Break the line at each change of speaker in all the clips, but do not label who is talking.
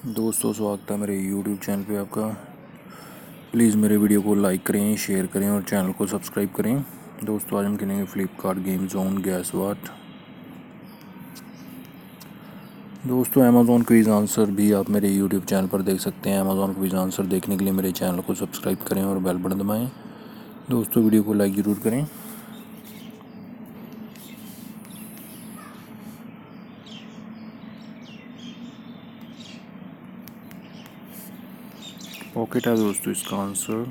दोस्तों, स्वागत है मेरे YouTube चैनल पे आपका। प्लीज़ मेरे वीडियो को लाइक करें, शेयर करें और चैनल को सब्सक्राइब करें। दोस्तों, आज हम खेलेंगे फ्लिपकार्ट गेम जोन गैस वाट। दोस्तों, अमेज़ॉन क्विज़ आंसर भी आप मेरे YouTube चैनल पर देख सकते हैं। अमेज़ॉन क्विज़ आंसर देखने के लिए मेरे चैनल को सब्सक्राइब करें और बेल बटन दबाएँ। दोस्तों, वीडियो को लाइक ज़रूर करें। पॉकेट है दोस्तों इसका आंसर।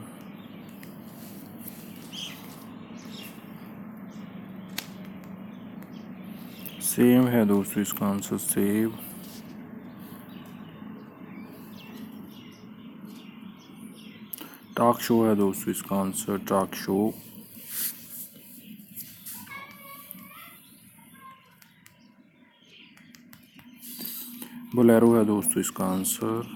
सेव है दोस्तों इसका आंसर, सेव। टॉक शो है दोस्तों इसका आंसर, टॉक शो। बोलेरो है दोस्तों इसका आंसर।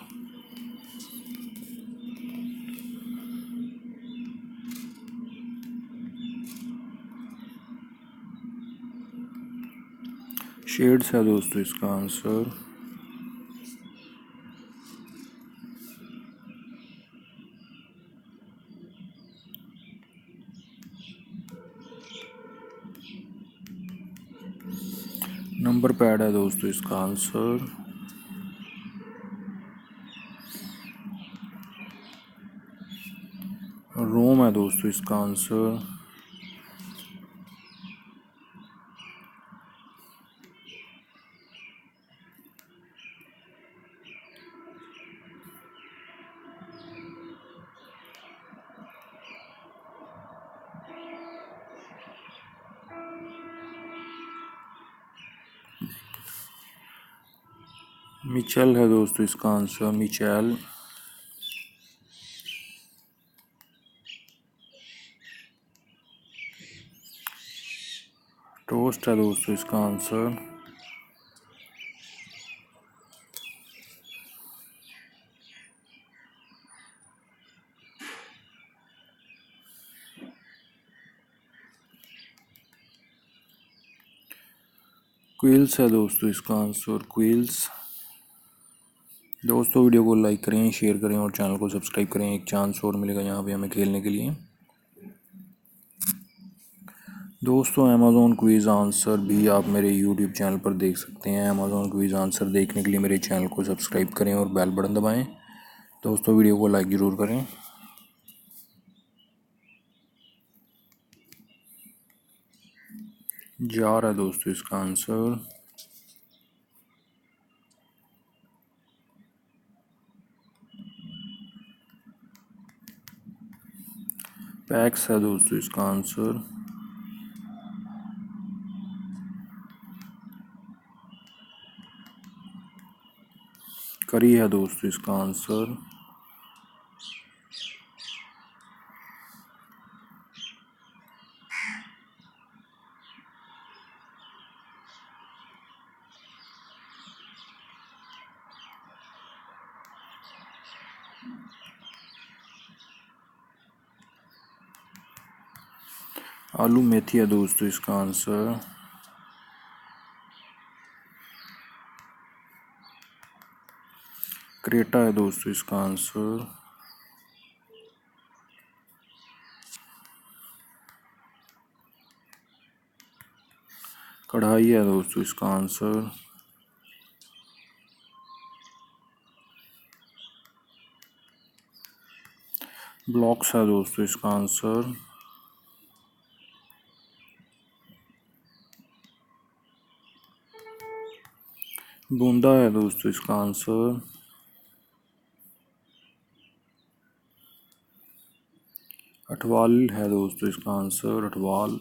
शेड्स है दोस्तों इसका आंसर। नंबर पैड है दोस्तों इसका आंसर। रोम है दोस्तों इसका आंसर। मिचेल है दोस्तों इसका आंसर, मिचेल। टोस्ट है दोस्तों इसका आंसर। क्विल्स है दोस्तों इसका आंसर, क्विल्स। दोस्तों, वीडियो को लाइक करें, शेयर करें और चैनल को सब्सक्राइब करें। एक चांस और मिलेगा यहाँ पे हमें खेलने के लिए। दोस्तों, अमेज़ॉन क्विज़ आंसर भी आप मेरे YouTube चैनल पर देख सकते हैं। अमेज़ॉन क्विज़ आंसर देखने के लिए मेरे चैनल को सब्सक्राइब करें और बेल बटन दबाएं। दोस्तों, वीडियो को लाइक ज़रूर करें। जार है दोस्तों इसका आंसर। पैक्स है दोस्तों इसका आंसर। करी है दोस्तों इसका आंसर। आलू मेथी है दोस्तों इसका आंसर। क्रेटा है दोस्तों इसका आंसर। कढ़ाई है दोस्तों इसका आंसर। ब्लॉक्स है दोस्तों इसका आंसर। बूंदा है दोस्तों इसका आंसर। अठवाल है दोस्तों इसका आंसर, अठवाल।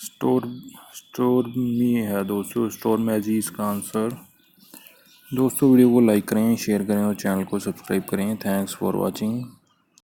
स्टोर स्टोर में है दोस्तों, स्टोर मैजी इसका आंसर। दोस्तों, वीडियो को लाइक करें, शेयर करें और चैनल को सब्सक्राइब करें। Thanks for watching.